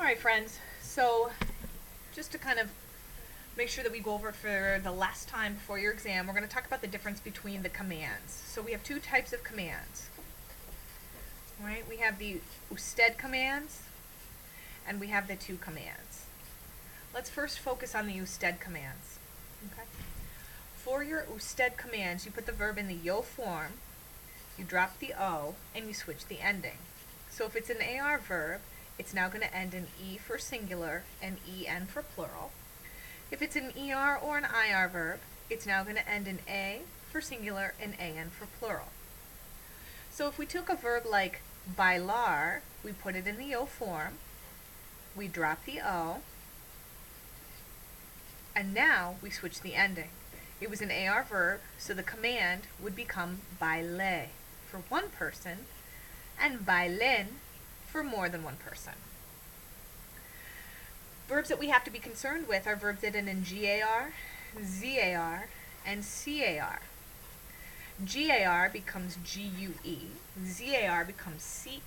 Alright friends, so just to kind of make sure that we go over it for the last time before your exam, we're going to talk about the difference between the commands. So we have two types of commands. Right? We have the usted commands and we have the to commands. Let's first focus on the usted commands. Okay? For your usted commands, you put the verb in the yo form, you drop the o, and you switch the ending. So if it's an AR verb, it's now going to end in E for singular and EN for plural. If it's an ER or an IR verb, it's now going to end in A for singular and AN for plural. So if we took a verb like bailar, we put it in the yo form, we drop the O, and now we switch the ending. It was an AR verb, so the command would become baile for one person and bailen for more than one person. Verbs that we have to be concerned with are verbs that end in GAR, ZAR, and CAR. GAR becomes GUE, ZAR becomes CE,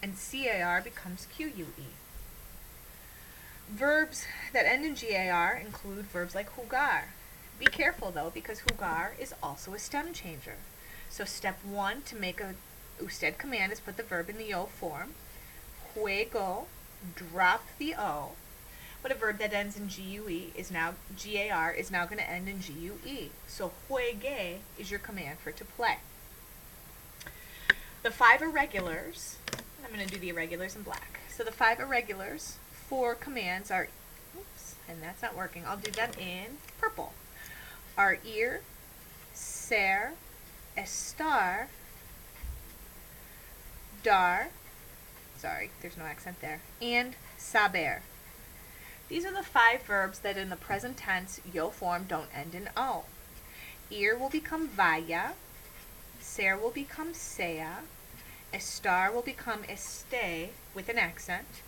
and CAR becomes QUE. Verbs that end in GAR include verbs like jugar. Be careful though, because jugar is also a stem changer. So step one to make a usted command is put the verb in the yo form. Juego, drop the O. But a verb that ends in GUE is now, GAR is now going to end in GUE. So juegue is your command for to play. The 5 irregulars, I'm going to do the irregulars in black. So the 5 irregulars for commands are, oops, and that's not working. I'll do them in purple. Are ir, ser, estar, dar, sorry, there's no accent there, and saber. These are the 5 verbs that in the present tense, yo form, don't end in O. Ir will become vaya, ser will become sea, estar will become este with an accent,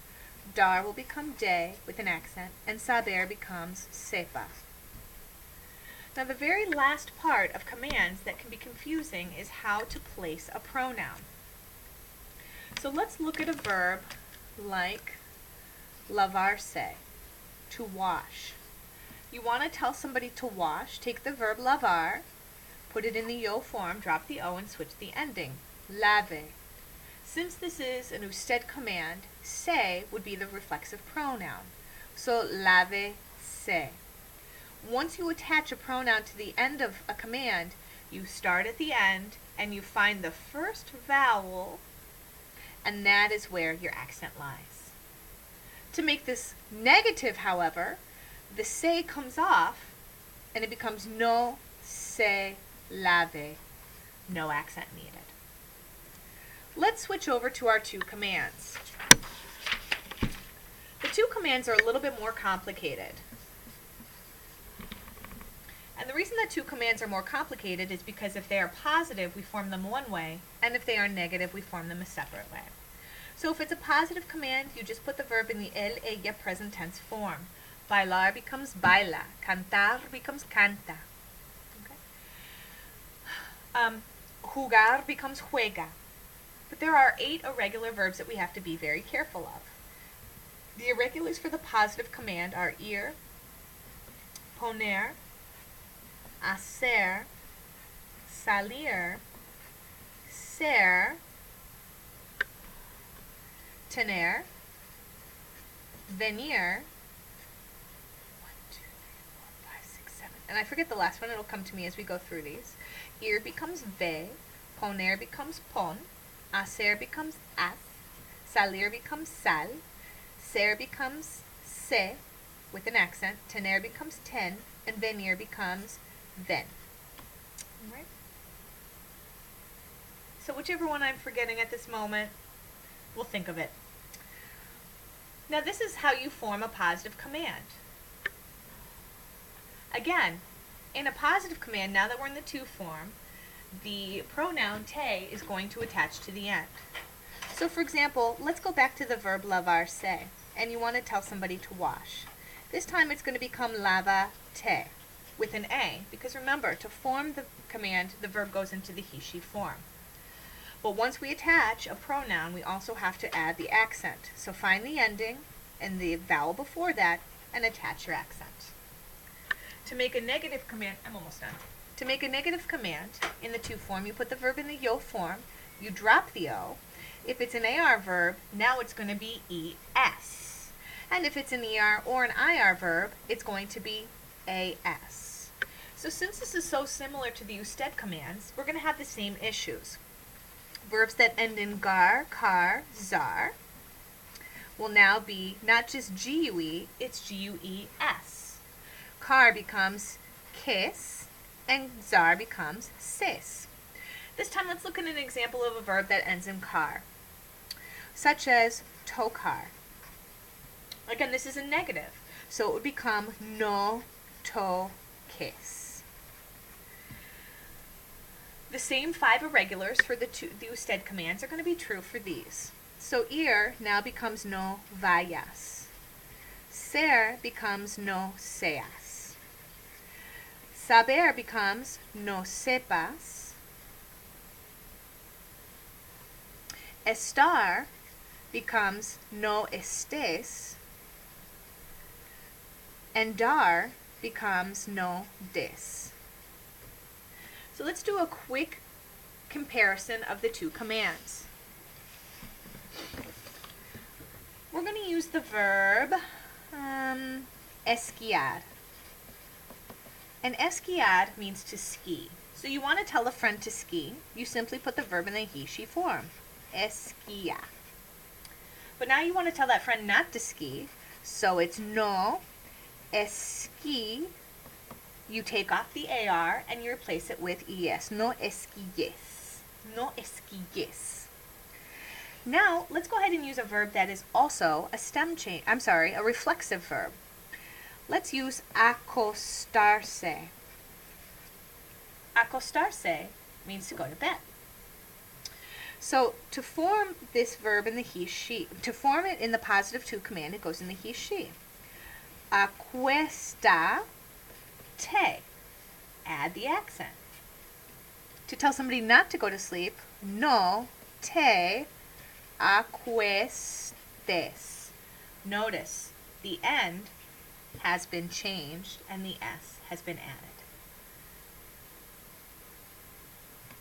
dar will become de with an accent, and saber becomes sepa. Now the very last part of commands that can be confusing is how to place a pronoun. So let's look at a verb like lavarse, to wash. You want to tell somebody to wash, take the verb lavar, put it in the yo form, drop the O, and switch the ending. Lave. Since this is an usted command, se would be the reflexive pronoun. So lave se. Once you attach a pronoun to the end of a command, you start at the end and you find the first vowel, and that is where your accent lies. To make this negative, however, the se comes off and it becomes no se lave, no accent needed. Let's switch over to our 2 commands. The 2 commands are a little bit more complicated. And the reason that 2 commands are more complicated is because if they are positive, we form them one way, and if they are negative, we form them a separate way. So if it's a positive command, you just put the verb in the el, ella present tense form. Bailar becomes baila. Cantar becomes canta. Okay? Jugar becomes juega. But there are 8 irregular verbs that we have to be very careful of. The irregulars for the positive command are ir, poner, hacer, salir, ser, tener, venir, 1, 2, 3, 4, 5, 6, 7, and I forget the last one, it'll come to me as we go through these. Ir becomes ve, poner becomes pon, hacer becomes haz, salir becomes sal, ser becomes se with an accent, tener becomes ten, and venir becomes ven. All right. So whichever one I'm forgetting at this moment, we'll think of it. Now this is how you form a positive command. Again, in a positive command, now that we're in the to form, the pronoun te is going to attach to the end. So for example, let's go back to the verb lavarse, and you want to tell somebody to wash. This time it's going to become lava te with an A, because remember, to form the command, the verb goes into the he, she form. But once we attach a pronoun, we also have to add the accent. So find the ending and the vowel before that and attach your accent. To make a negative command, I'm almost done. To make a negative command in the to form, you put the verb in the yo form, you drop the O. If it's an AR verb, now it's going to be ES. And if it's an ER or an IR verb, it's going to be AS. So since this is so similar to the usted commands, we're going to have the same issues. Verbs that end in gar, car, zar will now be not just GUE, it's GUES. Car becomes kiss, and zar becomes sis. This time let's look at an example of a verb that ends in car, such as tokar. Again, this is a negative, so it would become no to kiss. The same 5 irregulars for the usted commands are going to be true for these. So ir now becomes no vayas. Ser becomes no seas. Saber becomes no sepas. Estar becomes no estés. And dar becomes no des. So let's do a quick comparison of the two commands. We're going to use the verb esquiar. And esquiar means to ski. So you want to tell a friend to ski, you simply put the verb in the he, she form. Esquia. But now you want to tell that friend not to ski, so it's no esqui. You take off the AR and you replace it with ES. No esquilles. No esquilles. Now, let's go ahead and use a verb that is also a a reflexive verb. Let's use acostarse. Acostarse means to go to bed. So, to form this verb in the he, she, to form it in the positive to command, it goes in the he, she. Acuesta te. Add the accent. To tell somebody not to go to sleep, no te acuestes. Notice the end has been changed and the S has been added.